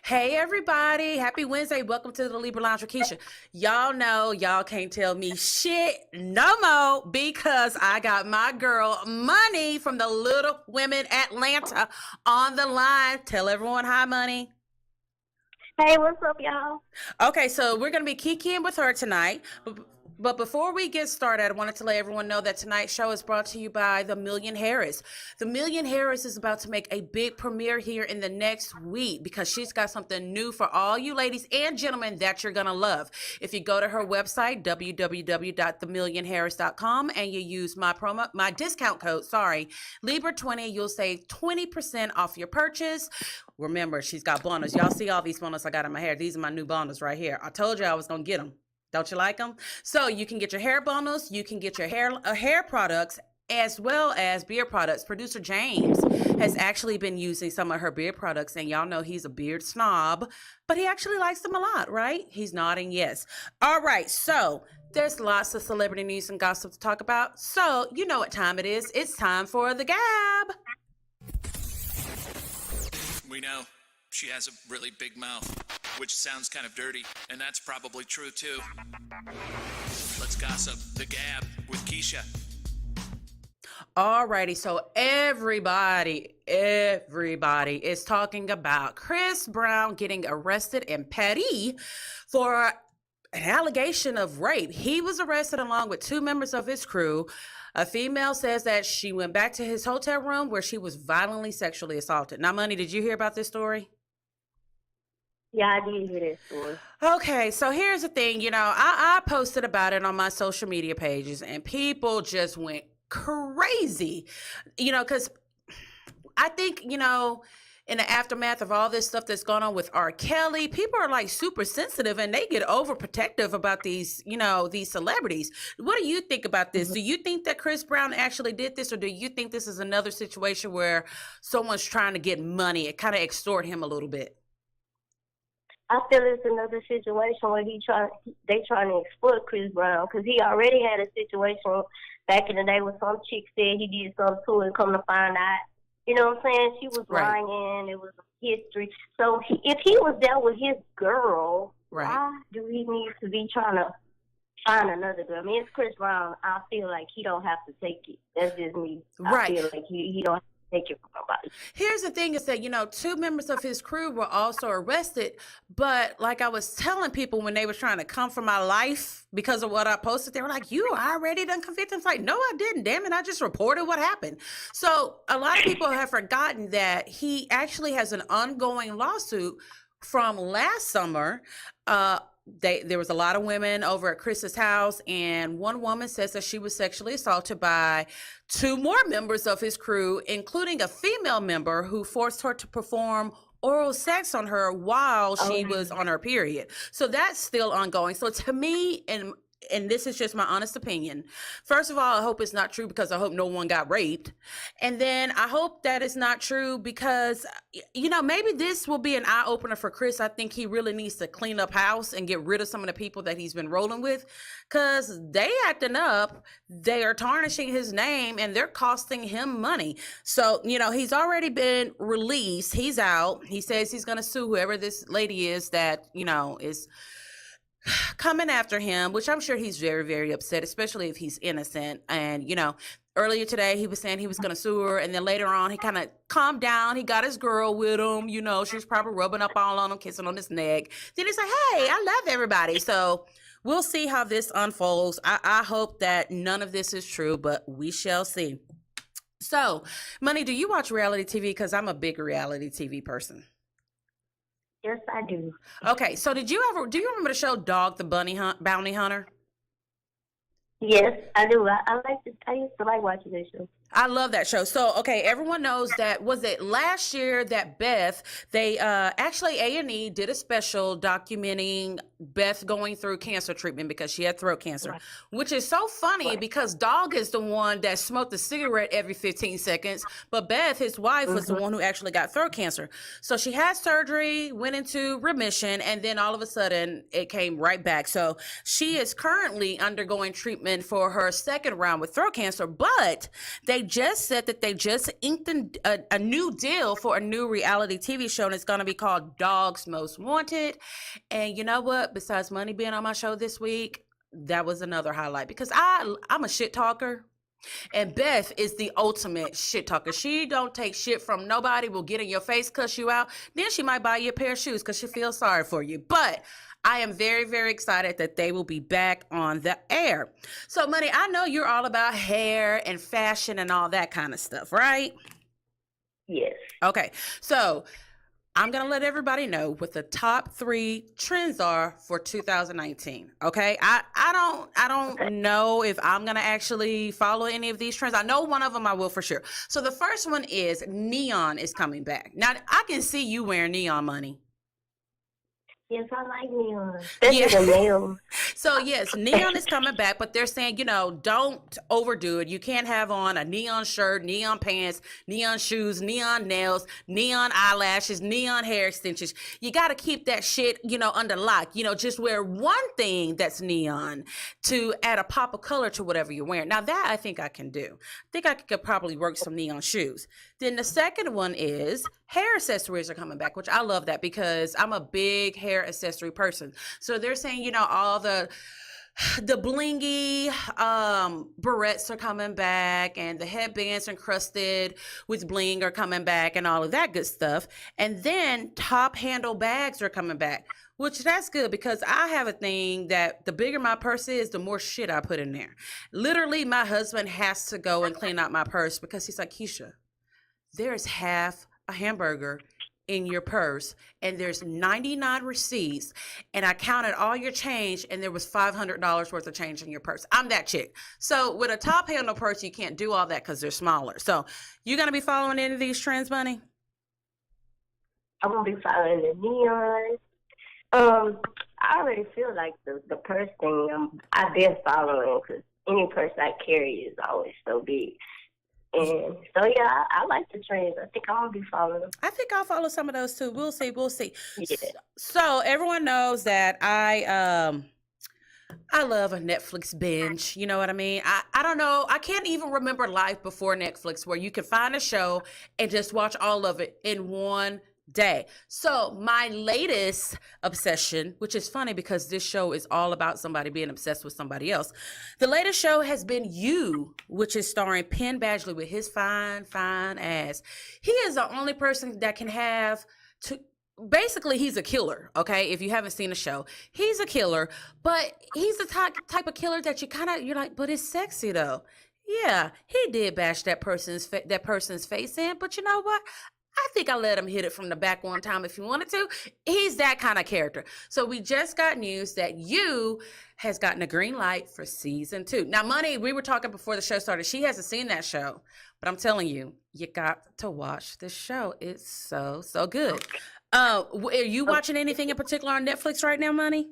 Hey everybody, happy Wednesday. Welcome to the Libra Lounge with Keisha. Y'all know y'all can't tell me shit no more because I got my girl Monie from the Little Women Atlanta on the line. Tell everyone hi, Monie. Hey, what's up, y'all? Okay, so we're going to be kikiing with her tonight. But before we get started, I wanted to let everyone know that tonight's show is brought to you by The Million Harris. The Million Harris is about to make a big premiere here in the next week because she's got something new for all you ladies and gentlemen that you're going to love. If you go to her website, www.themillionharris.com, and you use my discount code, Libra20, you'll save 20% off your purchase. Remember, she's got bundles. Y'all see all these bundles I got in my hair. These are my new bundles right here. I told you I was going to get them. Don't you like them? So you can get your hair bundles, you can get your hair products, as well as beard products. Producer James has actually been using some of her beard products, and y'all know he's a beard snob, but he actually likes them a lot, right? He's nodding yes. All right, so there's lots of celebrity news and gossip to talk about. So you know what time it is. It's time for the Gab. We know she has a really big mouth, which sounds kind of dirty, and that's probably true too. Let's gossip. The Gab with Keisha. Alrighty, so everybody is talking about Chris Brown getting arrested in Petty for an allegation of rape. He was arrested along with two members of his crew. A female says that she went back to his hotel room where she was violently sexually assaulted. Now, Monie, did you hear about this story? Yeah, I did hear that story. Okay, so here's the thing. I posted about it on my social media pages, and people just went crazy, because I think, in the aftermath of all this stuff that's going on with R. Kelly, people are like super sensitive and they get overprotective about these celebrities. What do you think about this? Do you think that Chris Brown actually did this, or do you think this is another situation where someone's trying to get money and kind of extort him a little bit? I feel it's another situation where they trying to exploit Chris Brown because he already had a situation back in the day when some chick said he did something to her and come to find out. You know what I'm saying? She was Right. lying. It was history. So if he was there with his girl, Right. why do he need to be trying to find another girl? I mean, it's Chris Brown. I feel like he don't have to take it. That's just me. Right. I feel like he don't have to take it from nobody. Here's the thing is that, two members of his crew were also arrested. But like I was telling people when they were trying to come for my life because of what I posted, they were like, you already done convicted. It's like, no, I didn't. Damn it. I just reported what happened. So a lot of people have forgotten that he actually has an ongoing lawsuit from last summer. There was a lot of women over at Chris's house, and one woman says that she was sexually assaulted by two more members of his crew, including a female member who forced her to perform oral sex on her while she was on her period. So that's still ongoing. So to me, and this is just my honest opinion. First of all, I hope it's not true because I hope no one got raped. And then I hope that it's not true because, maybe this will be an eye opener for Chris. I think he really needs to clean up house and get rid of some of the people that he's been rolling with because they acting up. They are tarnishing his name and they're costing him money. So, he's already been released. He's out. He says he's going to sue whoever this lady is that, is coming after him, which I'm sure he's very, very upset, especially if he's innocent. And, earlier today he was saying he was going to sue her. And then later on, he kind of calmed down. He got his girl with him. She was probably rubbing up all on him, kissing on his neck. Then he's like, hey, I love everybody. So we'll see how this unfolds. I hope that none of this is true, but we shall see. So, Monie, do you watch reality TV? Because I'm a big reality TV person. Yes, I do. Okay, so do you remember the show Dog the Bounty Hunter? Yes, I do. I used to like watching this show. I love that show. So, okay, everyone knows that, was it last year that Beth, they actually A&E did a special documenting Beth going through cancer treatment because she had throat cancer, which is so funny because Dog is the one that smoked a cigarette every 15 seconds, but Beth, his wife, was the one who actually got throat cancer. So she had surgery, went into remission, and then all of a sudden it came right back. So she is currently undergoing treatment for her second round with throat cancer, but they they just said that they just inked a new deal for a new reality TV show, and it's going to be called Dogs Most Wanted. And you know what? Besides Money being on my show this week, that was another highlight because I'm a shit talker. And Beth is the ultimate shit talker. She don't take shit from nobody, will get in your face, cuss you out. Then she might buy you a pair of shoes because she feels sorry for you. But I am very, very excited that they will be back on the air. So, Money, I know you're all about hair and fashion and all that kind of stuff, right? Yes. Okay. So I'm going to let everybody know what the top 3 trends are for 2019. Okay. I don't know if I'm going to actually follow any of these trends. I know one of them I will for sure. So the first one is neon is coming back. Now I can see you wearing neon, Money. Yes, I like neon. Especially the male. So yes, neon is coming back, but they're saying, don't overdo it. You can't have on a neon shirt, neon pants, neon shoes, neon nails, neon eyelashes, neon hair extensions. You got to keep that shit, under lock. Just wear one thing that's neon to add a pop of color to whatever you're wearing. Now that I think I can do. I think I could probably work some neon shoes. Then the second one is hair accessories are coming back, which I love that because I'm a big hair accessory person. So they're saying, all the blingy barrettes are coming back, and the headbands encrusted with bling are coming back, and all of that good stuff. And then top handle bags are coming back, which that's good because I have a thing that the bigger my purse is, the more shit I put in there. Literally, my husband has to go and clean out my purse because he's like, Keisha, there's half a hamburger in your purse and there's 99 receipts, and I counted all your change and there was $500 worth of change in your purse. I'm that chick. So with a top handle purse, you can't do all that because they're smaller. So you gonna be following any of these trends, Money? I'm gonna be following the neon. I already feel like the purse thing I've been following because any purse I carry is always so big. And so, yeah, I like the trends. I think I'm going to be following them. I think I'll follow some of those too. We'll see. Yeah. So everyone knows that I love a Netflix binge. You know what I mean? I don't know. I can't even remember life before Netflix where you can find a show and just watch all of it in one day. So my latest obsession, which is funny because this show is all about somebody being obsessed with somebody else. The latest show has been You, which is starring Penn Badgley with his fine ass. He is the only person that can have to. Basically, he's a killer, okay? If you haven't seen the show, he's a killer, but he's the type of killer that you're like, but it's sexy though. Yeah, he did bash that person's face in, but you know what? I think I let him hit it from the back one time if he wanted to. He's that kind of character. So we just got news that You has gotten a green light for season 2. Now, Money, we were talking before the show started. She hasn't seen that show, but I'm telling you, you got to watch this show. It's so good. Are you watching anything in particular on Netflix right now, Money?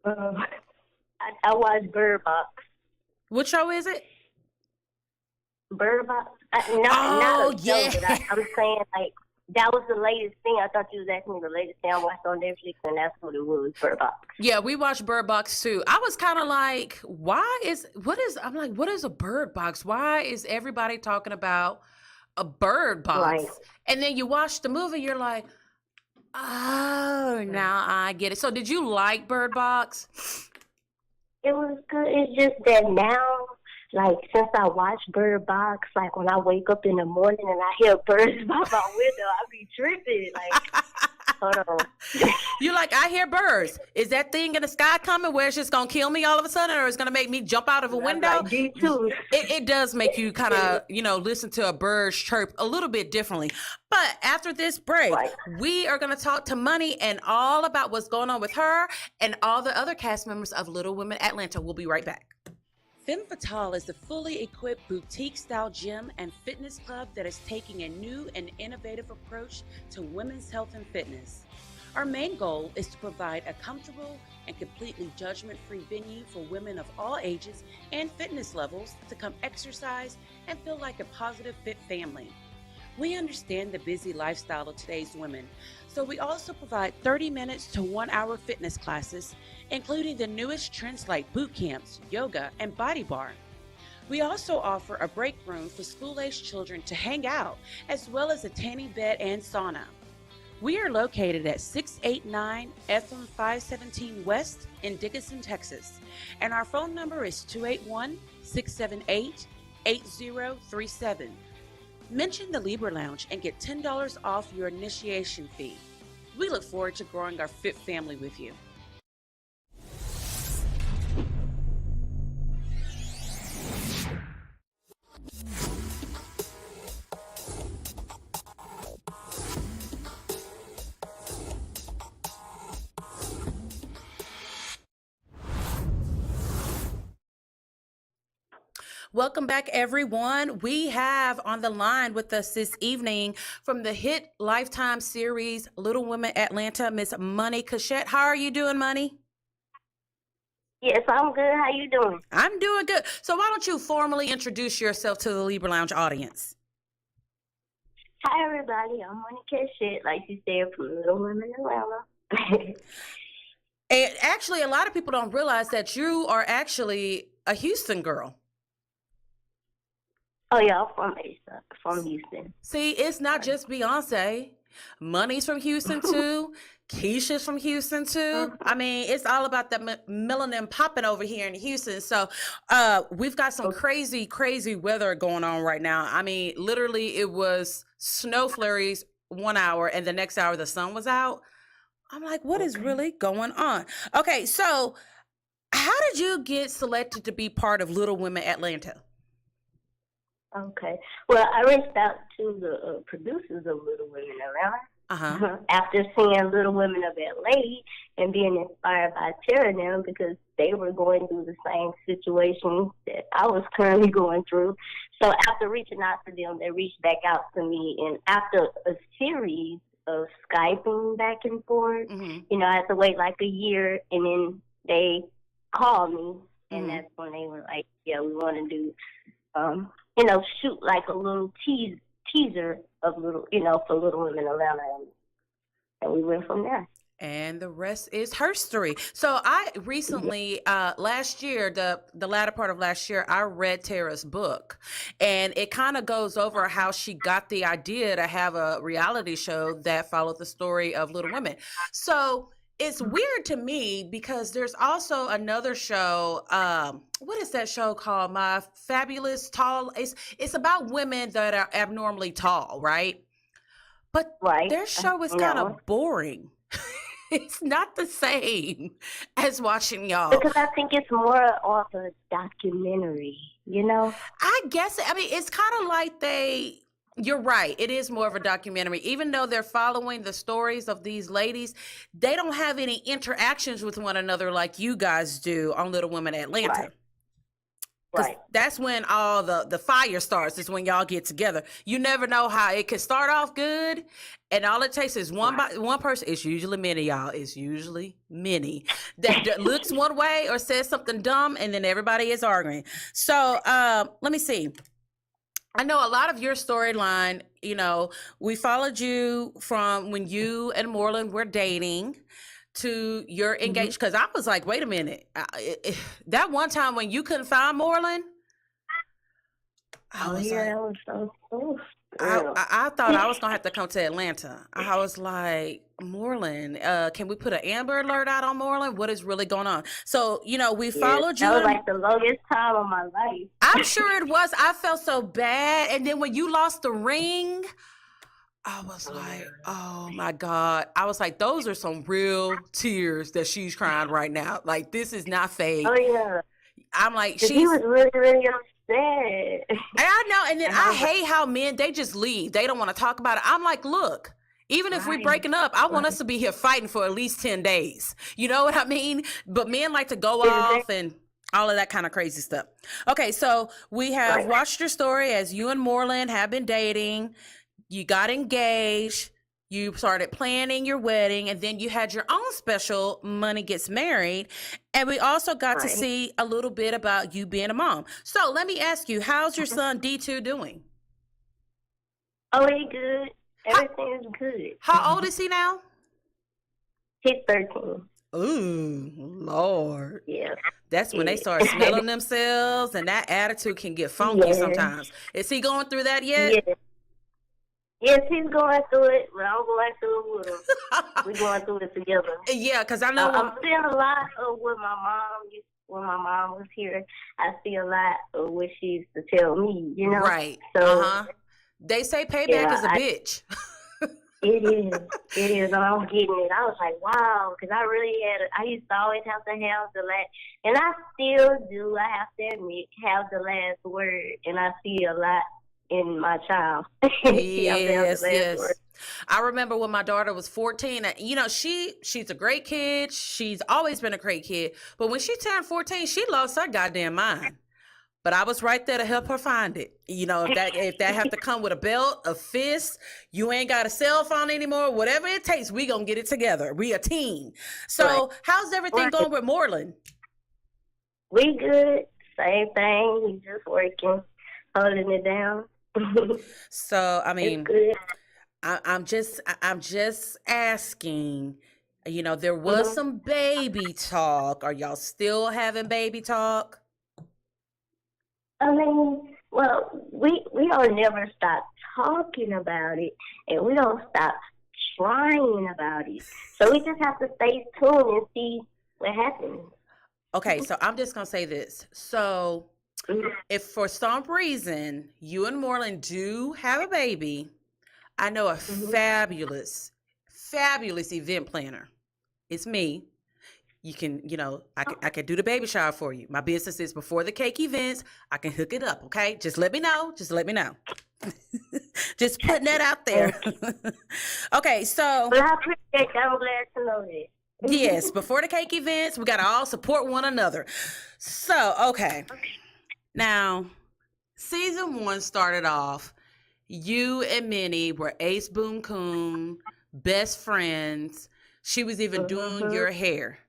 I watch Bird Box. What show is it? Bird Box? Not a show, yeah. but I'm saying, like, that was the latest thing. I thought you was asking me the latest thing I watched on Netflix, and that's what it was, Bird Box. Yeah, we watched Bird Box too. I was kind of like, what is a bird box? Why is everybody talking about a bird box? Right. And then you watch the movie, you're like, oh, now I get it. So did you like Bird Box? It was good. It's just that now, like, since I watch Bird Box, like, when I wake up in the morning and I hear birds by my window, I be tripping. Like, hold on. You're like, I hear birds. Is that thing in the sky coming where it's just going to kill me all of a sudden, or it's going to make me jump out of a window? Like, me too. It does make you kind of, listen to a bird's chirp a little bit differently. But after this break, we are going to talk to Money and all about what's going on with her and all the other cast members of Little Women Atlanta. We'll be right back. Femme Fatale is the fully equipped boutique-style gym and fitness club that is taking a new and innovative approach to women's health and fitness. Our main goal is to provide a comfortable and completely judgment-free venue for women of all ages and fitness levels to come exercise and feel like a positive, fit family. We understand the busy lifestyle of today's women, so we also provide 30 minutes to 1 hour fitness classes, including the newest trends like boot camps, yoga, and body bar. We also offer a break room for school-aged children to hang out, as well as a tanning bed and sauna. We are located at 689 FM 517 West in Dickinson, Texas, and our phone number is 281-678-8037. Mention the Libra Lounge and get $10 off your initiation fee. We look forward to growing our fit family with you. Welcome back, everyone. We have on the line with us this evening from the hit Lifetime series Little Women Atlanta, Miss Monie Cashette. How are you doing, Monie? Yes, I'm good. How you doing? I'm doing good. So why don't you formally introduce yourself to the Libra Lounge audience? Hi, everybody. I'm Monie Cashette, like you said, from Little Women Atlanta. And actually, a lot of people don't realize that you are actually a Houston girl. Oh, yeah, I'm from Houston. See, it's not just Beyonce. Money's from Houston, too. Keisha's from Houston, too. I mean, it's all about the melanin popping over here in Houston. So we've got some crazy, crazy weather going on right now. I mean, literally, it was snow flurries 1 hour, and the next hour the sun was out. I'm like, what is really going on? Okay, so how did you get selected to be part of Little Women Atlanta? Okay. Well, I reached out to the producers of Little Women Atlanta after seeing Little Women of LA and being inspired by Tara now because they were going through the same situation that I was currently going through. So after reaching out to them, they reached back out to me. And after a series of Skyping back and forth, you know, I had to wait like a year, and then they called me, and that's when they were like, yeah, we want to do you know, shoot like a little teaser of Little, you know, for Little Women Atlanta, and we went from there. And the rest is herstory. So I recently, last year, the latter part of last year, I read Tara's book, and it kind of goes over how she got the idea to have a reality show that followed the story of Little Women. So it's weird to me because there's also another show. What is that show called? My Fabulous Tall. It's about women that are abnormally tall, right? But their show is kind of boring. It's not the same as watching y'all. Because I think it's more of a documentary, you know? I guess. I mean, it's kind of like you're right. It is more of a documentary. Even though they're following the stories of these ladies, they don't have any interactions with one another like you guys do on Little Women Atlanta. Right. That's when all the fire starts, is when y'all get together. You never know how it can start off good, and all it takes is one person. It's usually many, y'all. It's usually many that looks one way or says something dumb, and then everybody is arguing. So let me see. I know a lot of your storyline, you know, we followed you from when you and Moreland were dating to your engagement. Because I was like, wait a minute. That one time when you couldn't find Moreland, I was so cool. I thought I was going to have to come to Atlanta. I was like, Moreland, can we put an Amber Alert out on Moreland? What is really going on? So, you know, we followed you. That was like the longest time of my life. I'm sure it was. I felt so bad. And then when you lost the ring, I was like, oh my God. I was like, those are some real tears that she's crying right now. Like, this is not fake. Oh, yeah. I'm like, he was really, really upset. I know. And then I hate how men, they just leave. They don't want to talk about it. I'm like, look, even if we're breaking up, I want us to be here fighting for at least 10 days. You know what I mean? But men like to go off and all of that kind of crazy stuff. Okay, so we have watched your story as you and Moreland have been dating. You got engaged, you started planning your wedding, and then you had your own special, Monie Gets Married. And we also got to see a little bit about you being a mom. So let me ask you, how's your son D2 doing? Oh, he's good. Everything is good. How old is he now? He's 13. Ooh, Lord. Yeah. That's when they start smelling themselves, and that attitude can get funky Yes. sometimes. Is he going through that yet? Yes. Yes, he's going through it, but I'm going through it with him. We're going through it together. Yeah, because I know. I'm seeing a lot of what my mom used when my mom was here. I see a lot of what she used to tell me, you know? Right. So, They say payback yeah, is a bitch. It is. It is. And I'm getting it. I was like, wow, because I used to always have to have the last, and I still do, I have to admit, have the last word. And I see a lot in my child. Yes, yes. I remember when my daughter was 14, you know, she's a great kid. She's always been a great kid. But when she turned 14, she lost her goddamn mind. But I was right there to help her find it. You know, if that have to come with a belt, a fist, you ain't got a cell phone anymore, whatever it takes, we gonna get it together. We a team. So Right. how's everything going with Moreland? We good. Same thing. He's just working, holding it down. So I mean, It's good. I'm just asking. You know, there was some baby talk. Are y'all still having baby talk? I mean, well, we don't never stop talking about it, and we don't stop trying about it. So we just have to stay tuned and see what happens. Okay, so I'm just gonna say this. So if for some reason you and Moreland do have a baby, I know a fabulous event planner. It's me. You can, you know, I can do the baby shower for you. My business is Before the Cake Events. I can hook it up, okay? Just let me know. Just let me know. Just putting that out there. Okay, so. But I appreciate that. I'm glad to know that. Yes, Before the Cake Events, we got to all support one another. So, okay. Now, season 1 started off, you and Minnie were ace boom coon, best friends. She was even doing your hair.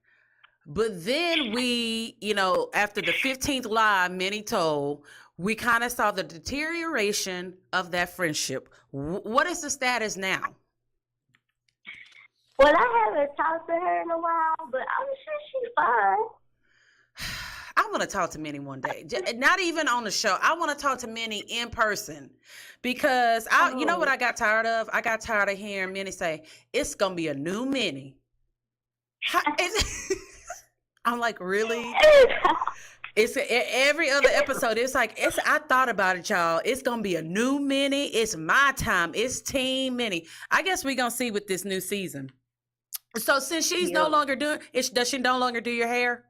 But then we, you know, after the 15th lie Minnie told, we kind of saw the deterioration of that friendship. What is the status now? Well, I haven't talked to her in a while, but I'm sure she's fine. I want to talk to Minnie one day. Not even on the show. I want to talk to Minnie in person because you know what I got tired of? I got tired of hearing Minnie say, it's going to be a new Minnie. I'm like, really? It's every other episode. It's like, I thought about it, y'all. It's going to be a new Minnie. It's my time. It's Team Minnie. I guess we're going to see with this new season. So since she's no longer doing it, does she no longer do your hair?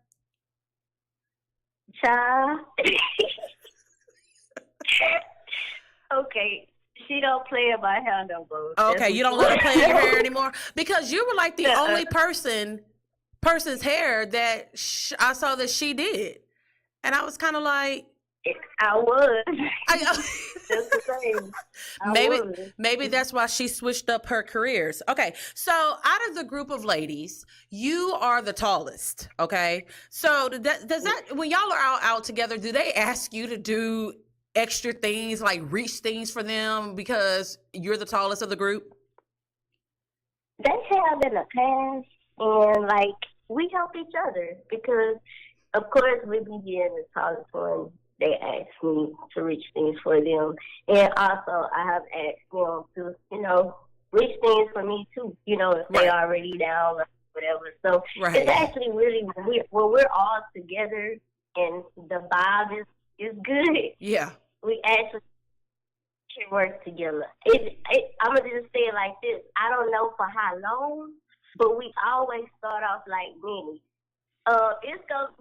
Child. Okay. She don't play in my hair no more. Okay, you don't let her play in your hair anymore? Because you were like the only person's hair that I saw that she did. And I was kind of like, I was. Just the same. Maybe that's why she switched up her careers. Okay, so out of the group of ladies, you are the tallest. Okay, so does that when y'all are all out together, do they ask you to do extra things like reach things for them because you're the tallest of the group? They have in the past, and like we help each other because, of course, we be getting the tallest one. They ask me to reach things for them. And also, I have asked them to, you know, reach things for me, too, you know, if they already down or whatever. So it's actually really, when we're all together and the vibe is good, yeah, we actually can work together. I'm going to just say it like this. I don't know for how long, but we always start off like Minnie.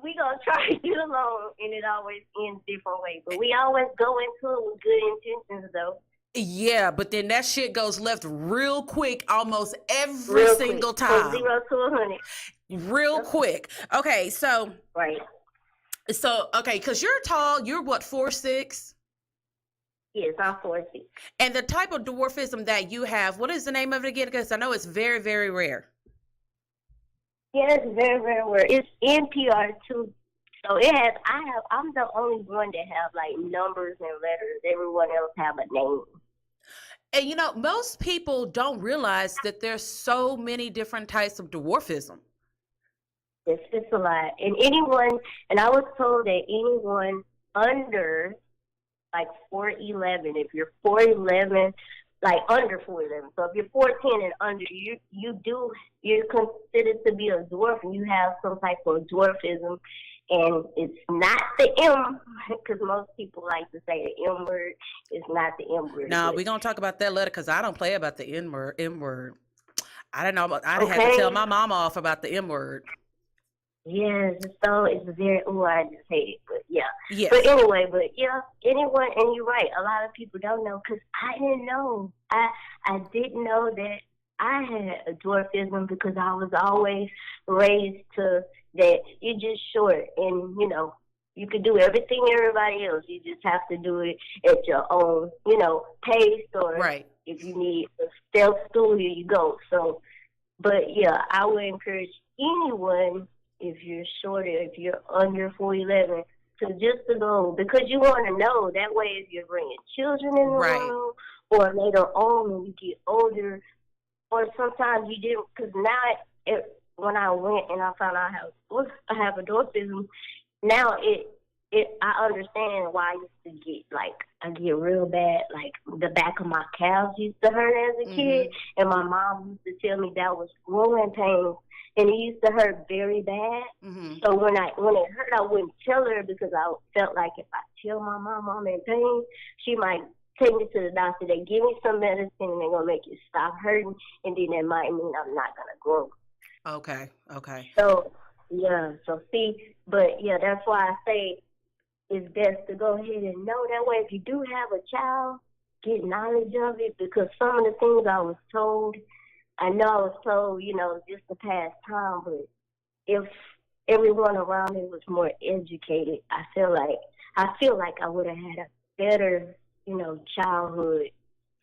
We gonna try to get along, and it always ends different ways. But we always go into it with good intentions, though. Yeah, but then that shit goes left real quick, almost every single time. From 0 to 100. Real quick. Okay, so right. So okay, because you're tall. You're what, 4'6"? Yes, I'm 4'6". And the type of dwarfism that you have, what is the name of it again? Because I know it's very, very rare. Yeah, it's very, very rare. It's NPR too. So I'm the only one that have like numbers and letters. Everyone else have a name. And you know, most people don't realize that there's so many different types of dwarfism. It's a lot. And I was told that anyone under like 4'11", if you're 4'11", like under 4'11", so if you're 4'10" and under, you're considered to be a dwarf, and you have some type of dwarfism. And it's not the M, because most people like to say the M word. It's not the M word. Now, we're going to talk about that later, because I don't play about the M word. I don't know. I had to tell my mama off about the M word. Yes, so it's very, I just hate it, but yeah. Yes. But anyway, anyone, and you're right, a lot of people don't know, because I didn't know. I didn't know that I had a dwarfism, because I was always raised to that you're just short, and, you can do everything everybody else. You just have to do it at your own, pace, or right. If you need a stealth stool, here you go. So, but yeah, I would encourage anyone, if you're shorter, if you're under 4'11", to go, because you want to know. That way, if you're bringing children in the room, or later on when you get older, or sometimes you didn't, because now when I went and I found out I have a dwarfism, now I understand why I used to get real bad, like the back of my calves used to hurt as a kid, and my mom used to tell me that was growing pains, and it used to hurt very bad. So when it hurt, I wouldn't tell her, because I felt like if I tell my mom I'm in pain, she might take me to the doctor. They give me some medicine, and they're gonna make it stop hurting, and then that might mean I'm not gonna grow. Okay. So that's why I say it's best to go ahead and know. That way, if you do have a child, get knowledge of it, because some of the things I was told, just to pass time, but if everyone around me was more educated, I feel like I would have had a better, childhood,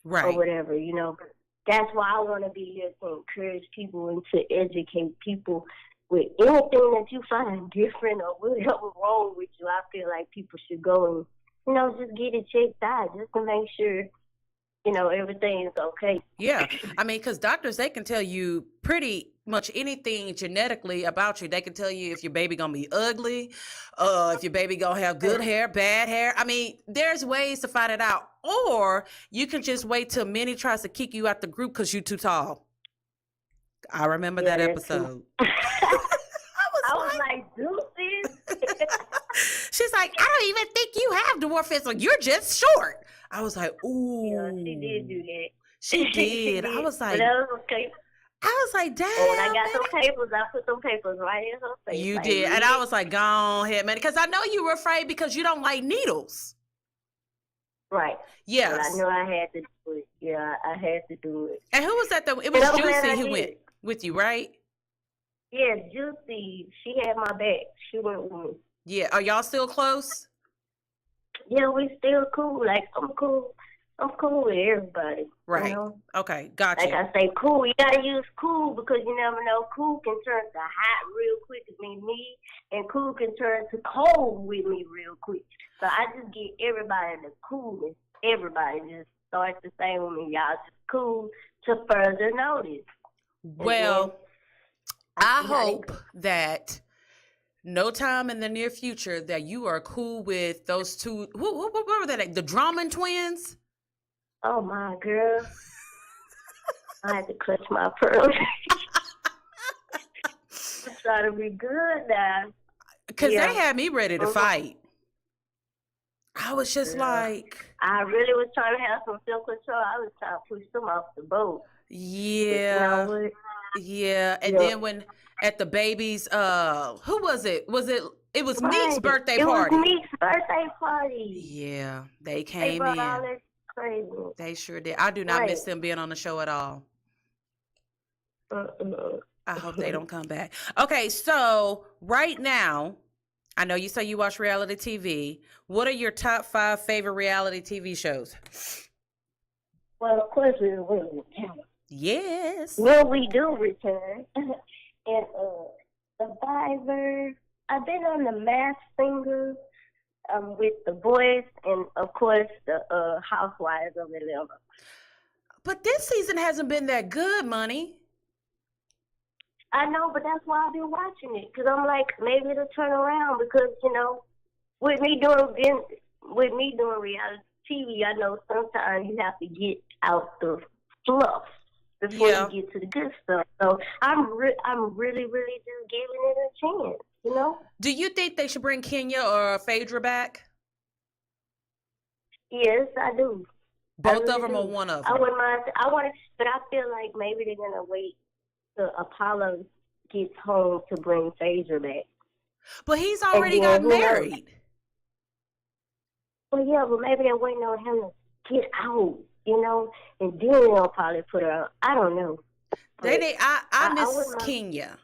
right, or whatever, But that's why I want to be here, to encourage people and to educate people with anything that you find different or whatever wrong with you. I feel like people should go and, just get it checked out, just to make sure, everything's okay. Yeah. I mean, because doctors, they can tell you pretty much anything genetically about you. They can tell you if your baby gonna be ugly, if your baby gonna have good hair, bad hair. I mean, there's ways to find it out. Or you can just wait till Minnie tries to kick you out the group because you too tall. I remember that episode. I was like, deuces. She's like, I don't even think you have dwarfism. You're just short. I was like, ooh. Yeah, she did do that. She did. I was like, but that was okay. I was like, damn. And when I got some papers, I put some papers right in her face. You did. And I was like, go on ahead, man. Because I know you were afraid because you don't like needles. Right. Yes. But I knew I had to do it. Yeah, I had to do it. And who was that? It was Juicy who went with you, right? Yeah, Juicy. She had my back. She went with me. Yeah. Are y'all still close? Yeah, we still cool. Like, I'm cool with everybody. Right. Okay, gotcha. Like I say, cool. You gotta use cool, because you never know. Cool can turn to hot real quick with me, and cool can turn to cold with me real quick. So I just get everybody the coolness. Everybody just starts the same with me. Y'all just cool to further notice. Well, I hope that no time in the near future that you are cool with those two. What were they? The Drummond twins? Oh, my girl. I had to clutch my pearls. I'm trying to be good now. Because they had me ready to fight. I was just like... I really was trying to have some self-control. I was trying to push them off the boat. Yeah. Yeah. And then when at the baby's, who was it? It was Meek's birthday party. It was Meek's birthday party. Yeah. They came in. Crazy. They sure did. I do not miss them being on the show at all. I hope they don't come back. Okay, so right now, I know you say you watch reality TV. What are your top 5 favorite reality TV shows? Well, of course we will return. Yes. Well, we do return. And Survivor. I've been on the Masked Singer. With the boys, and of course the Housewives of Atlanta. But this season hasn't been that good, Monie. I know, but that's why I've been watching it, because I'm like, maybe it'll turn around, because, you know, with me doing reality TV, I know sometimes you have to get out the fluff before you get to the good stuff. So I'm really just giving it a chance, you know? Do you think they should bring Kenya or Phaedra back? Yes, I do. Both of them or one of them? I wouldn't mind. But I feel like maybe they're gonna wait till Apollo gets home to bring Phaedra back. But he's already got married. Well, yeah, but maybe they're waiting on him to get out, you know, and then they'll probably put her out. I don't know. I miss Kenya.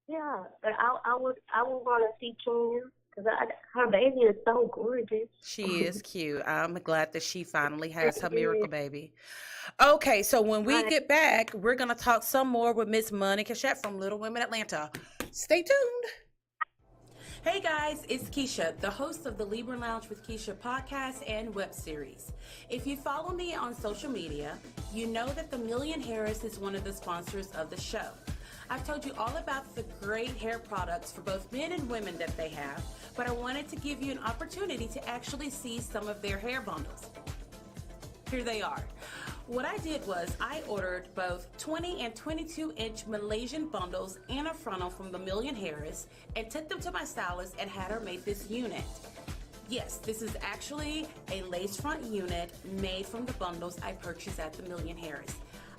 Yeah, but I would want to see Kenya, because her baby is so gorgeous. She is cute. I'm glad that she finally has her miracle baby. Okay, so when we get back, we're going to talk some more with Miss Monie Cashette from Little Women Atlanta. Stay tuned. Hey guys, it's Keisha, the host of the Libra Lounge with Keisha podcast and web series. If you follow me on social media, you know that the Million Harris is one of the sponsors of the show. I've told you all about the great hair products for both men and women that they have, but I wanted to give you an opportunity to actually see some of their hair bundles. Here they are. What I did was I ordered both 20 and 22-inch Malaysian bundles and a frontal from the Million Harris and took them to my stylist and had her make this unit. Yes, this is actually a lace front unit made from the bundles I purchased at the Million Harris.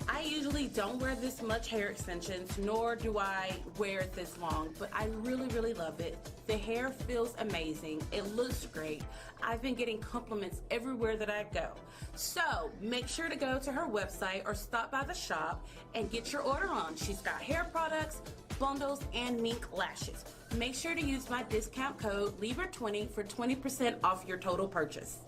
I usually don't wear this much hair extensions, nor do I wear it this long, but I really love it. The hair feels amazing. It looks great. I've been getting compliments everywhere that I go. So make sure to go to her website or stop by the shop and get your order on. She's got hair products, bundles, and mink lashes. Make sure to use my discount code Libra20 for 20% off your total purchase.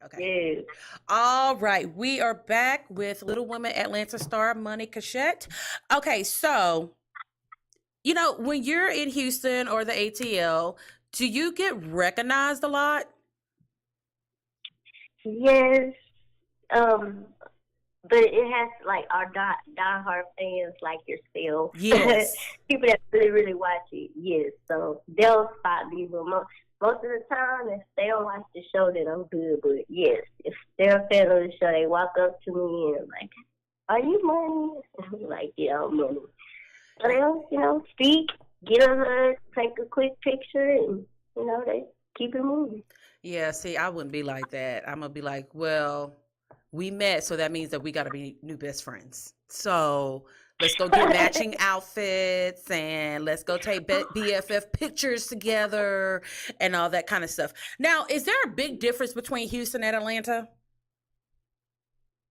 Okay. Yes. All right. We are back with Little Women Atlanta star Monie Cashette. Okay. So, you know, when you're in Houston or the ATL, do you get recognized a lot? Yes. But it has, like, our diehard fans like yourself. Yes. People that really watch it, yes. So they'll spot me. But most of the time, if they don't watch the show, then I'm good. But yes, if they're a fan of the show, they walk up to me and like, "Are you Monie?" I'm like, "Yeah, I'm Monie." So they'll, you know, speak, get a hug, take a quick picture, and, you know, they keep it moving. Yeah. See, I wouldn't be like that. I'm going to be like, well, we met, so that means that we got to be new best friends. So let's go get matching outfits and let's go take BFF pictures together and all that kind of stuff. Now, is there a big difference between Houston and Atlanta?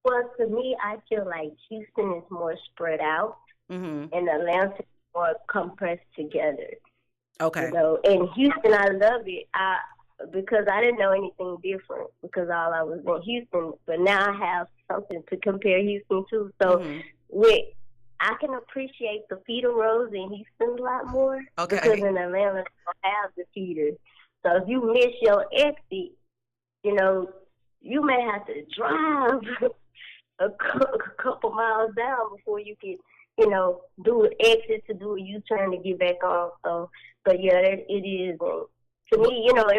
Well, to me, I feel like Houston is more spread out, and Atlanta is more compressed together. Okay. You know, in Houston, I love it. Because I didn't know anything different, because all I was in Houston, but now I have something to compare Houston to. So I can appreciate the feeder rows in Houston a lot more, because in Atlanta I don't have the feeders. So if you miss your exit, you know, you may have to drive a couple miles down before you can, you know, do an exit to do a U-turn to get back on. So, but yeah, it is. To me, you know,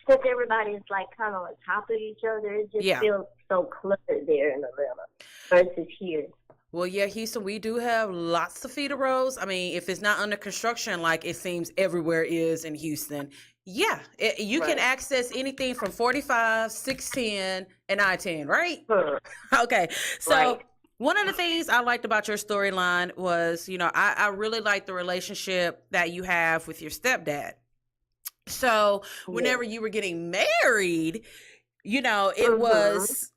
since everybody is like kind of on top of each other, it just feels so cluttered there in Atlanta versus here. Well, yeah, Houston, we do have lots of feeder roads. I mean, if it's not under construction, like it seems everywhere is in Houston, yeah, you can access anything from 45, 610, and I-10, right? Okay, so one of the things I liked about your storyline was, you know, I really like the relationship that you have with your stepdad. So whenever you were getting married, you know, it was,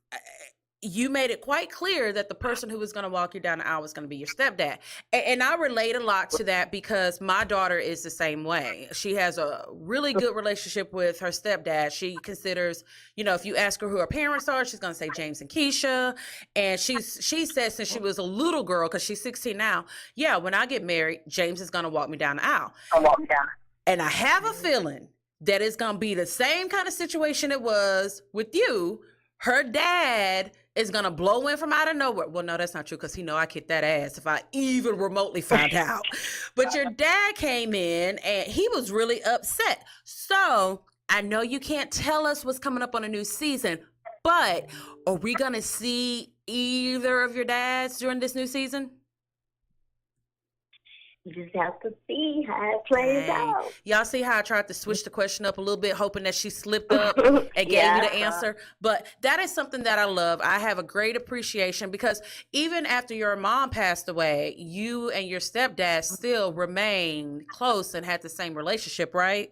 you made it quite clear that the person who was going to walk you down the aisle was going to be your stepdad. And I relate a lot to that because my daughter is the same way. She has a really good relationship with her stepdad. She considers, if you ask her who her parents are, she's going to say James and Keisha. And she said since she was a little girl, because she's 16 now, yeah, when I get married, James is going to walk me down the aisle. I'll walk me down. And I have a feeling that it's going to be the same kind of situation it was with you. Her dad is going to blow in from out of nowhere. Well, no, that's not true because he know I kicked that ass if I even remotely found out. But your dad came in and he was really upset. So I know you can't tell us what's coming up on a new season, but are we going to see either of your dads during this new season? You just have to see how it plays out. Y'all see how I tried to switch the question up a little bit, hoping that she slipped up and gave you the answer? But that is something that I love. I have a great appreciation because even after your mom passed away, you and your stepdad still remained close and had the same relationship, right?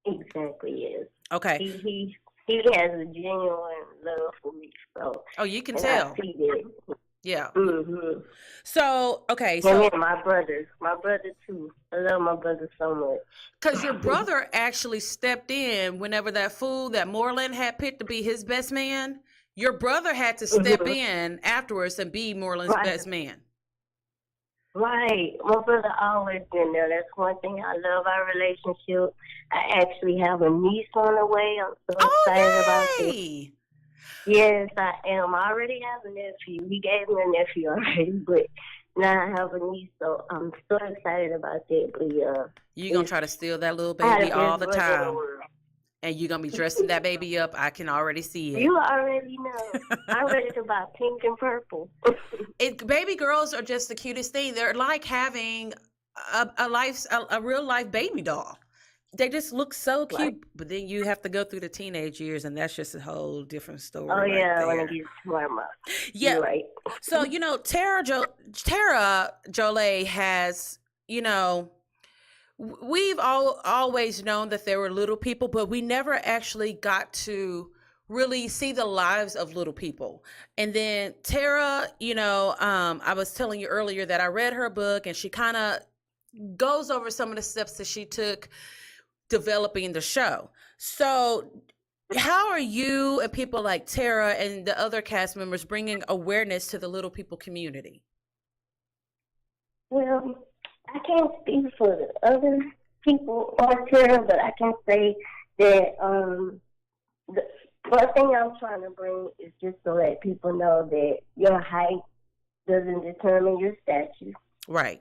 Exactly, yes. Okay. He has a genuine love for me. So. Oh, you can tell. I see that. Yeah. Mm-hmm. So, okay. So, and my brother too. I love my brother so much. Because your brother actually stepped in whenever that fool that Moreland had picked to be his best man. Your brother had to step in afterwards and be Moreland's best man. Right. My brother always been there. That's one thing I love our relationship. I actually have a niece on the way. I'm so excited about it. Yes, I am. I already have a nephew. He gave me a nephew already, but now I have a niece, so I'm so excited about that. But you're going to try to steal that little baby all the time. And you're going to be dressing that baby up. I can already see it. You already know. I'm ready to buy pink and purple. Baby girls are just the cutest thing. They're like having a real life baby doll. They just look so cute, right. But then you have to go through the teenage years, and that's just a whole different story. Oh, yeah, right when it gets warmer. Yeah. You're right. So, Tara Jolie has, we've always known that there were little people, but we never actually got to really see the lives of little people. And then Tara, I was telling you earlier that I read her book, and she kind of goes over some of the steps that she took developing the show. So how are you and people like Tara and the other cast members bringing awareness to the little people community? Well, I can't speak for the other people or Tara, but I can say that the one thing I'm trying to bring is just to let people know that your height doesn't determine your stature. Right.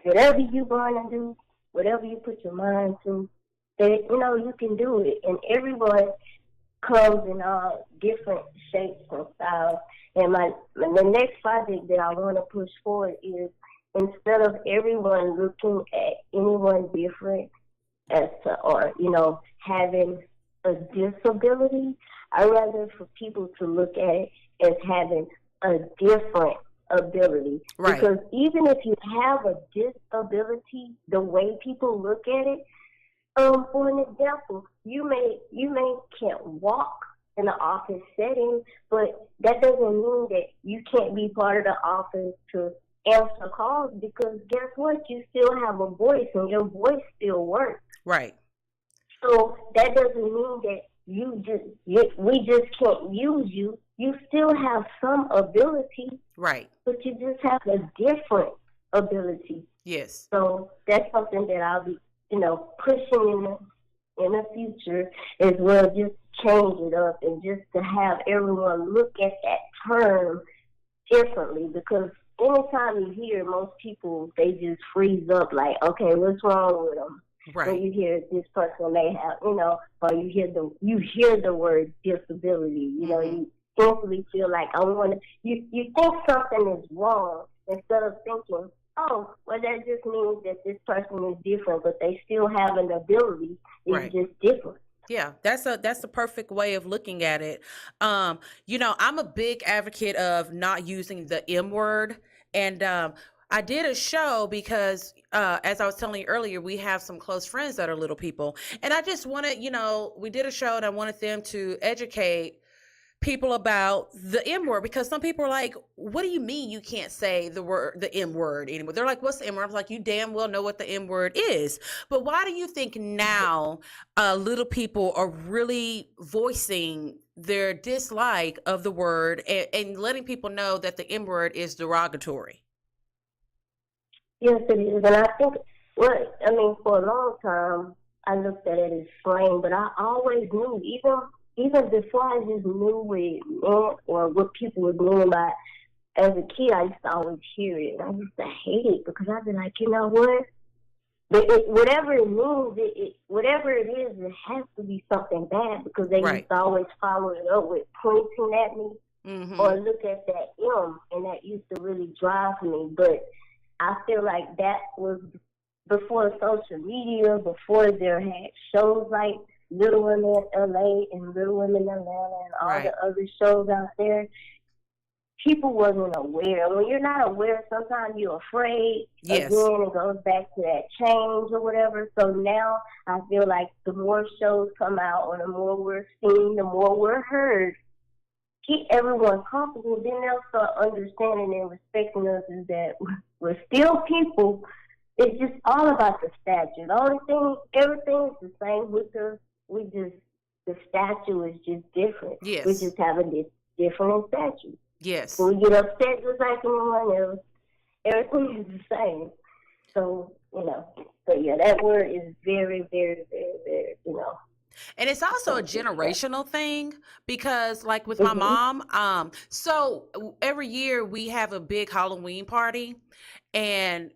Whatever you're going to do, whatever you put your mind to, that, you can do it. And everyone comes in all different shapes and styles. And the next project that I want to push forward is instead of everyone looking at anyone different having a disability, I'd rather for people to look at it as having a different ability. Right. Because even if you have a disability, the way people look at it, for an example, you may can't walk in the office setting, but that doesn't mean that you can't be part of the office to answer calls, because guess what? You still have a voice and your voice still works. Right. So that doesn't mean that we just can't use you. You still have some ability. Right. But you just have a different ability. Yes. So that's something that I'll be, pushing in the future as well, just change it up and just to have everyone look at that term differently, because anytime you hear most people, they just freeze up like, okay, what's wrong with them? Right. When you hear this person may have, or you hear the word disability, you instantly feel like you think something is wrong instead of thinking, oh, well, that just means that this person is different, but they still have an ability. It's just different. Yeah, that's a perfect way of looking at it. I'm a big advocate of not using the M word. And I did a show because, as I was telling you earlier, we have some close friends that are little people. And I just wanted, we did a show and I wanted them to educate people about the M word, because some people are like, what do you mean you can't say the M word anymore? They're like, what's the M word? I was like, you damn well know what the M word is. But why do you think now little people are really voicing their dislike of the word and letting people know that the M word is derogatory? Yes, it is. And I think, for a long time, I looked at it as slang, but I always knew, even before I just knew what it meant or what people were doing by, as a kid, I used to always hear it. And I used to hate it because I'd be like, you know what? Whatever it means, whatever it is, it has to be something bad, because they used to always follow it up with pointing at me or look at that M, and that used to really drive me. But I feel like that was before social media, before there had shows like Little Women in LA and Little Women in Atlanta and all the other shows out there. People wasn't aware. When you're not aware, sometimes you're afraid. Yes. Again, it goes back to that change or whatever. So now I feel like the more shows come out or the more we're seen, the more we're heard, keep everyone comfortable, then they'll start understanding and respecting us is that we're still people. It's just all about the stature. The only thing, everything is the same with us. The statue is just different. Yes. We just have a different stature. Yes. When we get upset just like anyone else, everything is the same. So, that word is very, very, very, very, And it's also a generational thing, because like with my mom, so every year we have a big Halloween party, and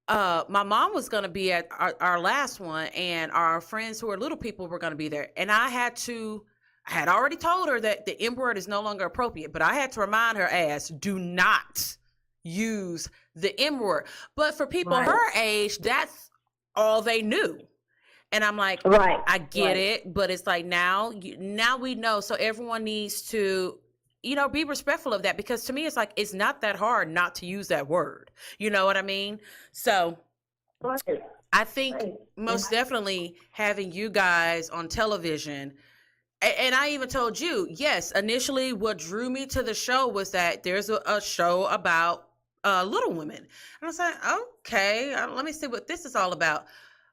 my mom was going to be at our last one, and our friends who are little people were going to be there. And I had already told her that the M word is no longer appropriate, but I had to remind her ass, do not use the M word. But for people her age, that's all they knew. And I'm like, I get it, but it's like now we know. So everyone needs to, be respectful of that, because to me, it's like, it's not that hard not to use that word. You know what I mean? So I think most definitely having you guys on television, and I even told you, yes, initially what drew me to the show was that there's a show about Little Women. And I was like, okay, let me see what this is all about.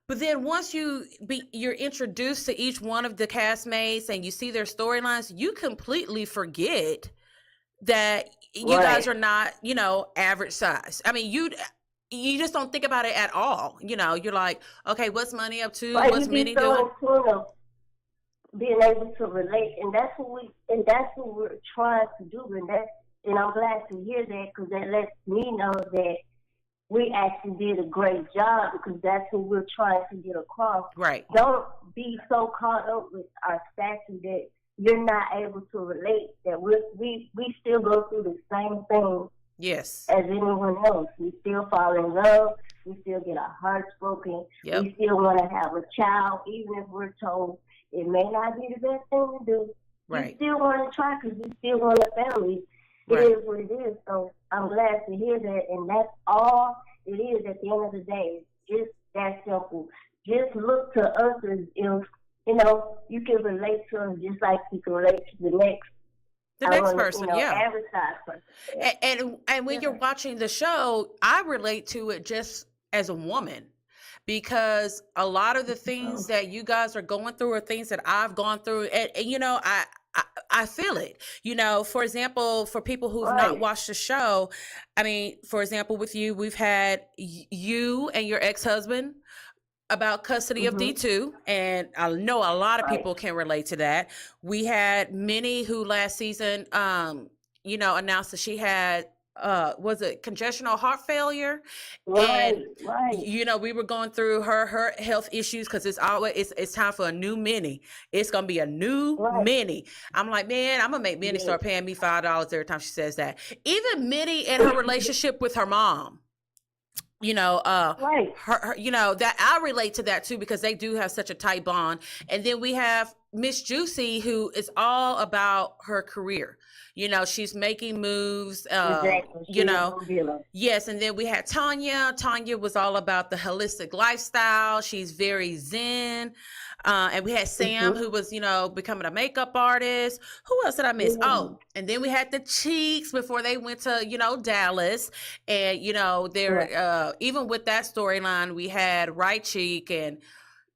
But then once you're introduced to each one of the castmates and you see their storylines, you completely forget that you guys are not, average size. I mean, you just don't think about it at all. You're like, okay, what's Money up to? What's Minnie doing? Being able to relate, and that's what we're trying to do, and I'm glad to hear that, because that lets me know that we actually did a great job, because that's what we're trying to get across. Right. Don't be so caught up with our statue that you're not able to relate, that we still go through the same thing yes. as anyone else. We still fall in love. We still get our hearts broken. Yep. We still want to have a child, even if we're told it may not be the best thing to do. Right. We still want to try, because we still want a family. It is what it is. So I'm glad to hear that, and that's all it is at the end of the day. It's just that simple. Just look to us as if, you can relate to us just like you can relate to the next person, average size person. Yeah. And when you're watching the show, I relate to it just as a woman, because a lot of the things that you guys are going through are things that I've gone through, and I feel it. For example, for people who've not watched the show, I mean, for example, with you, we've had you and your ex-husband about custody of D2, and I know a lot of people can relate to that. We had Minnie, who last season, announced that she had was it congestional heart failure? Right. We were going through her health issues, because it's time for a new Minnie. It's gonna be a new Minnie. I'm like, man, I'm gonna make Minnie start paying me $5 every time she says that. Even Minnie and her relationship with her mom. Her, that I relate to that too, because they do have such a tight bond. And then we have Miss Juicy, who is all about her career. You know, she's making moves, Exactly. you know. Dealer. Yes, and then we had Tanya. Tanya was all about the holistic lifestyle. She's very zen. And we had Sam, who was, you know, becoming a makeup artist. Who else did I miss? Oh, and then we had the Cheeks before they went to, you know, Dallas. And, you know, there, even with that storyline, we had Right Cheek and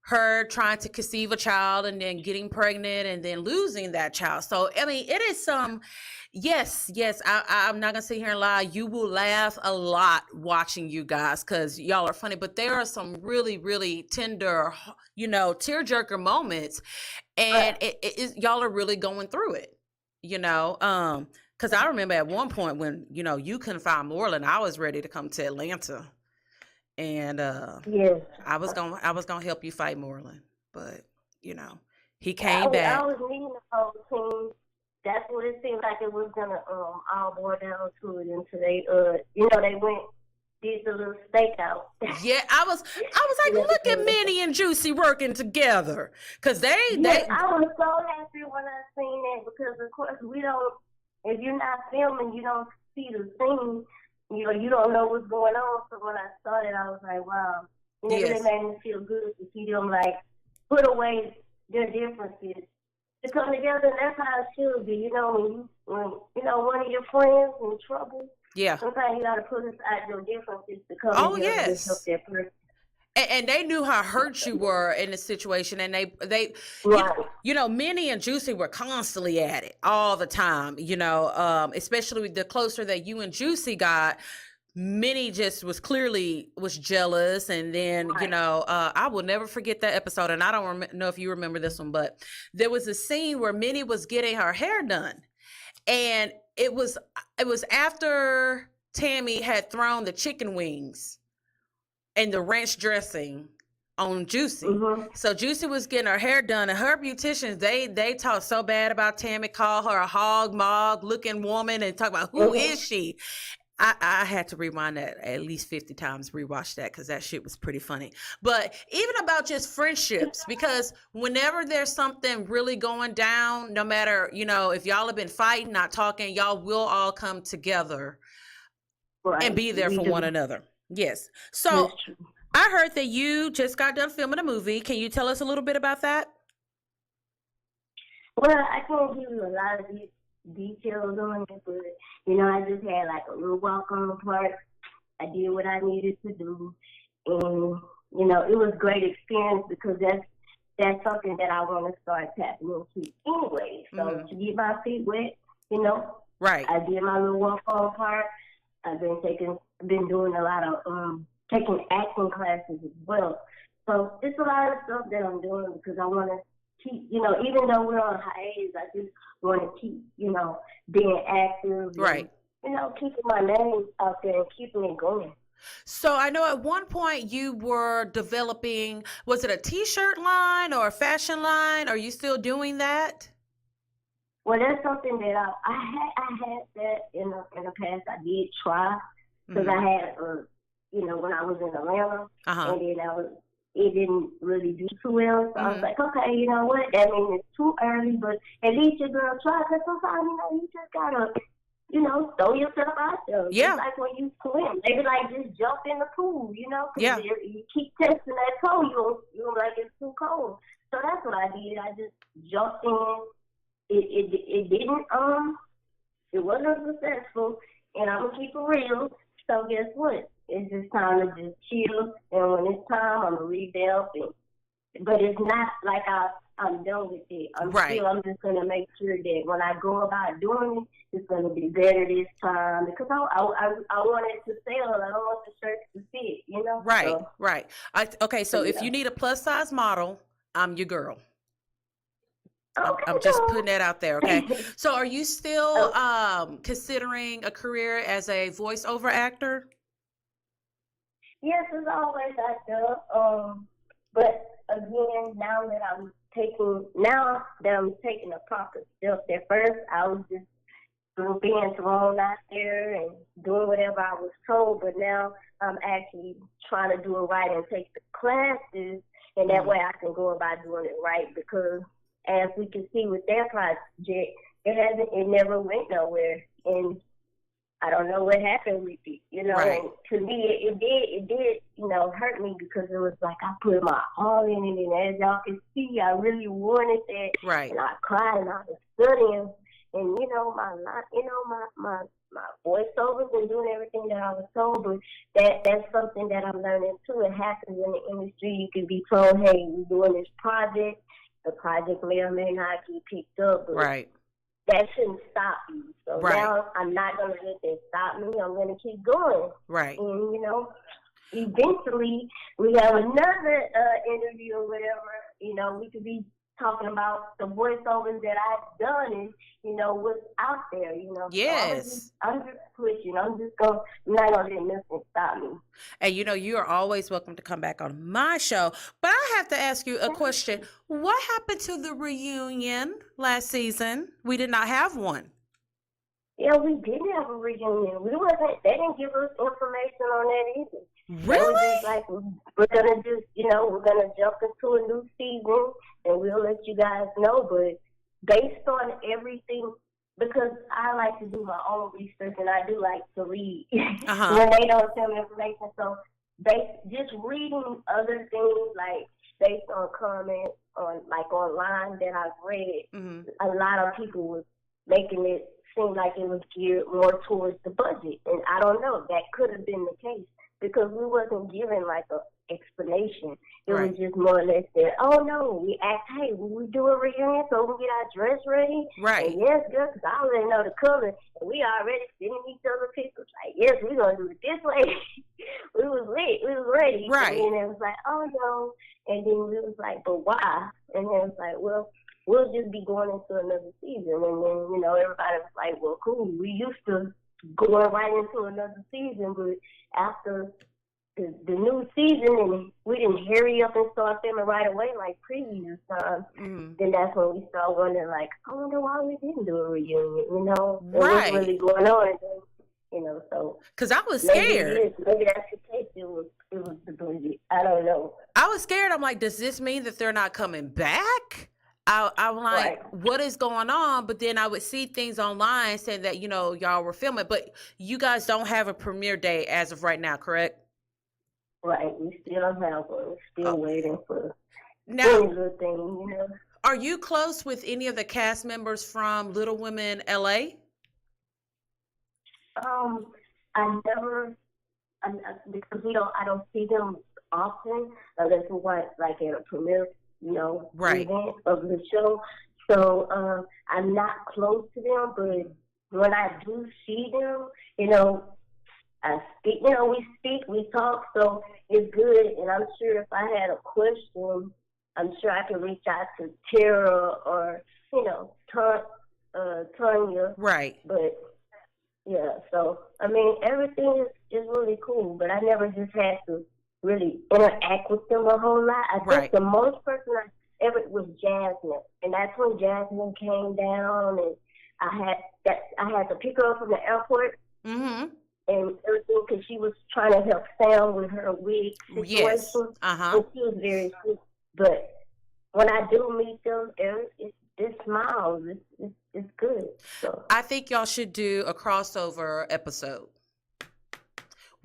her trying to conceive a child and then getting pregnant and then losing that child. So, I mean, it is some, yes, I'm not going to sit here and lie. You will laugh a lot watching you guys because y'all are funny, but there are some really, really tender, you know, tearjerker moments. And y'all are really going through it, you know. Because I remember at one point when, you know, you couldn't find Moreland, I was ready to come to Atlanta. And Yes. I was gonna help you fight Moreland, but you know, he came back. I was meeting the whole team. That's what it seemed like it was gonna all boil down to it until they you know, they did the little stakeout. Yeah, I was like, look at Minnie and Juicy working together, cause they. I was so happy when I seen that because of course we don't. If you're not filming, you don't see the scene. You know, you don't know what's going on. So when I saw it, I was like, wow. And it really made me feel good to see them, like, put away their differences to come together. And that's how it should be. You know, when you know, one of your friends in trouble, sometimes you got to put aside your differences to come together and help that person. And they knew how hurt you were in the situation, and they you know, Minnie and Juicy were constantly at it all the time, you know, especially the closer that you and Juicy got. Minnie just was jealous, and then you know, I will never forget that episode, and I don't know if you remember this one, but there was a scene where Minnie was getting her hair done, and it was after Tammy had thrown the chicken wings and the ranch dressing on Juicy. So Juicy was getting her hair done, and her beauticians, they talked so bad about Tammy, call her a hog mog looking woman, and talk about who is she. I had to rewind that at least 50 times, rewatch that, because that shit was pretty funny. But even about just friendships, because whenever there's something really going down, no matter, you know, if y'all have been fighting, not talking, y'all will all come together and be there for one another. Yes. So I heard that you just got done filming a movie. Can you tell us a little bit about that? Well, I can't give you a lot of details on it, but, you know, I just had like a little walk-on part. I did what I needed to do. And, you know, it was a great experience because that's something that I want to start tapping into anyway. So to get my feet wet, you know, I did my little walk-on part. I've been doing a lot of taking acting classes as well. So it's a lot of stuff that I'm doing because I want to keep, you know, even though we're on hiatus, I just want to keep, you know, being active. And, you know, keeping my name out there and keeping it going. So I know at one point you were developing, was it a t-shirt line or a fashion line? Are you still doing that? Well, that's something that I had that in the past. I did try because I had, you know, when I was in Atlanta, and then it didn't really do too well. So I was like, okay, you know what? That means it's too early, but at least you're gonna try. Because sometimes, you know, you just gotta, you know, throw yourself out there. Yeah. Just like when you swim, maybe like just jump in the pool, you know. Yeah. You keep testing that toe, you're like it's too cold. So that's what I did. I just jumped in. It didn't it wasn't successful, and I'm gonna keep it real. So guess what? It's just time to just chill, and when it's time, I'm gonna revamp it. But it's not like I'm done with it. I'm just gonna make sure that when I go about doing it, it's gonna be better this time because I want it to sell. I don't want the shirts to fit, you know. Right. Okay, so if you need a plus size model, I'm your girl. Okay, I'm just putting that out there, okay? So are you still considering a career as a voiceover actor? Yes, as always I do. But again, now that I'm taking a proper step, at first I was just being thrown out there and doing whatever I was told, but now I'm actually trying to do it right and take the classes, and that way I can go about doing it right because as we can see with their project, it never went nowhere. And I don't know what happened with it, you know. Right. And to me, it did, you know, hurt me because it was like I put my all in it, and as y'all can see, I really wanted that. Right. And I cried, and I was studying, and you know, my voiceovers and doing everything that I was told. But that's something that I'm learning too. It happens in the industry. You can be told, hey, we're doing this project. The project may or may not get picked up, but Right. that shouldn't stop you. So Right. now I'm not going to let that stop me. I'm going to keep going. Right. And, you know, eventually we have another interview or whatever. You know, we could be talking about the voiceovers that I've done and, you know, what's out there, you know. Yes. So I'm just pushing. I'm not going to let nothing stop me. And you know, you are always welcome to come back on my show. But I have to ask you a question. What happened to the reunion last season? We did not have one. Yeah, we didn't have a reunion. They didn't give us information on that either. Really? They were just like, we're going to jump into a new season and we'll let you guys know. But based on everything, because I like to do my own research and I do like to read when they don't tell me information. So just reading other things, like based on comments on like online that I've read, a lot of people was making it seem like it was geared more towards the budget. And I don't know, that could have been the case because we wasn't given like a explanation. It Right. was just more or less that, oh no, we asked, hey, will we do a reunion so we can get our dress ready? Right. And yes, girl, because I already know the color. And we already sending each other pictures. Like, yes, we're going to do it this way. We was lit. We was ready. Right. And it was like, oh no. And then we was like, but why? And then it was like, well, we'll just be going into another season. And then, you know, everybody was like, well, cool. We used to going right into another season, but after the new season and we didn't hurry up and start filming right away like previous times, then that's when we started wondering, like, I wonder why we didn't do a reunion, you know? Right. What's really going on? And then, you know, so. Because I was scared. Maybe that's the case. It was the budget. I don't know. I was scared. I'm like, does this mean that they're not coming back? I'm like, Right. what is going on? But then I would see things online saying that, you know, y'all were filming, but you guys don't have a premiere day as of right now, correct? Right. We still don't have one. We're still waiting for Now, any little thing, you know. are you close with any of the cast members from Little Women LA? Because I don't see them often unless we want like at a premiere, you know, Right. event of the show. So I'm not close to them, but when I do see them, you know, I speak. You know, we talk, so it's good. And I'm sure if I had a question, I'm sure I can reach out to Tara or you know, Tanya. Right. But yeah, so I mean, everything is really cool, but I never just had to really interact with them a whole lot. I think Right. the most person I ever was Jasmine, and that's when Jasmine came down, and I had to pick her up from the airport and everything because she was trying to help Sam with her wig situation. Yes. And she was very sick, but when I do meet them, it smiles. It's good. So. I think y'all should do a crossover episode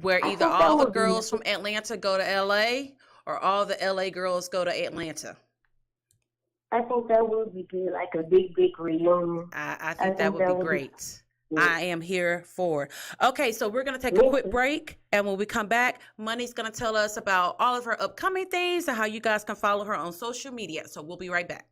where either think that all the would be girls from Atlanta go to LA or all the LA girls go to Atlanta. I think that would be good, like a big reunion. I think that would be great. I am here for it. Okay, so we're going to take a quick break. And when we come back, Monie's going to tell us about all of her upcoming things and how you guys can follow her on social media. So we'll be right back.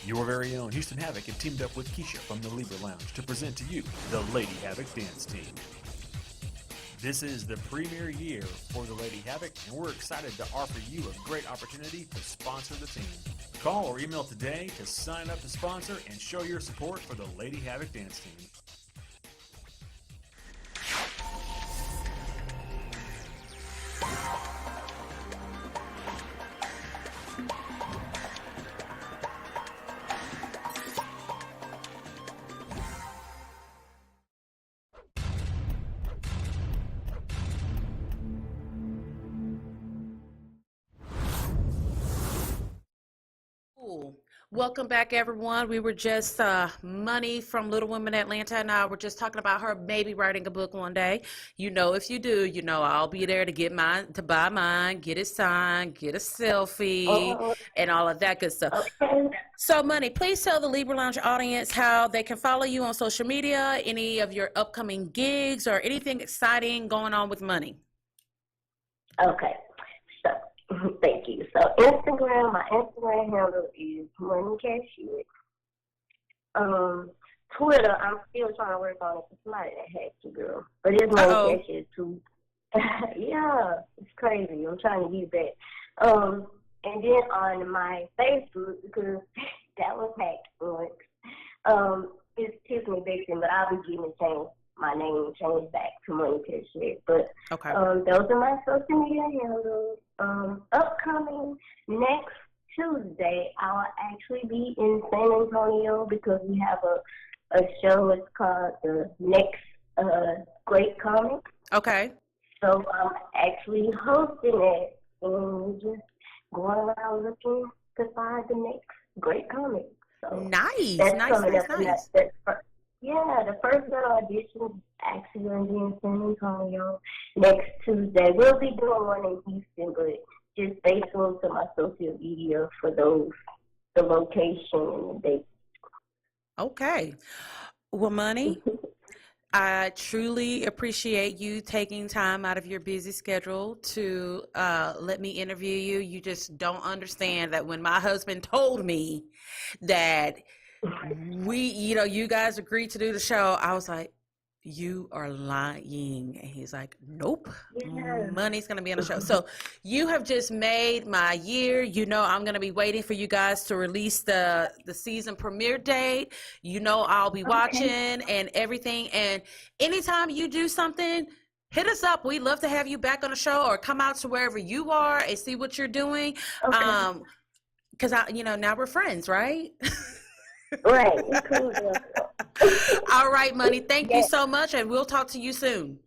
Your very own Houston Havoc had teamed up with Keisha from the Libra Lounge to present to you the Lady Havoc Dance Team. This is the premier year for the Lady Havoc, and we're excited to offer you a great opportunity to sponsor the team. Call or email today to sign up to sponsor and show your support for the Lady Havoc Dance Team. Cool. Welcome back, everyone. We were just Money from Little Women Atlanta and I were just talking about her maybe writing a book one day. You know, if you do, you know I'll be there to get mine, to buy mine, get it signed, get a selfie, and all of that good stuff. Okay. So, Money, please tell the Libra Lounge audience how they can follow you on social media, any of your upcoming gigs, or anything exciting going on with Money. Okay. So, thank you. So, Instagram, my Instagram handle is Monie Cashette. Twitter, I'm still trying to work on it. It's somebody that hacked you, girl. But it's Monie Cashette too. Yeah, it's crazy. I'm trying to get back. And then on my Facebook, because that was hacked once, it's Tiffany Dixon, but I'll be getting it changed. My name changed back to Monie Cashette. But Okay. those are my social media handles. Upcoming next Tuesday, I'll actually be in San Antonio because we have a show. It's called The Next Great Comic. Okay. So I'm actually hosting it, and we're just going around looking to find the next great comic. So Nice. that's Nice, coming nice, up. And nice. the first little audition is actually going to be in San Antonio next Tuesday. We'll be doing one in Houston, but just stay tuned to my social media for the location and the date. Okay. Well, Money, I truly appreciate you taking time out of your busy schedule to let me interview you. You just don't understand that when my husband told me that you guys agreed to do the show, I was like, you are lying. And he's like, nope, Yeah. Money's going to be on the show. So you have just made my year. You know, I'm going to be waiting for you guys to release the season premiere date. You know, I'll be watching and everything. And anytime you do something, hit us up. We'd love to have you back on the show or come out to wherever you are and see what you're doing. Okay. Because now we're friends, right? Right. Cool. All right, Money. Thank you so much, and we'll talk to you soon.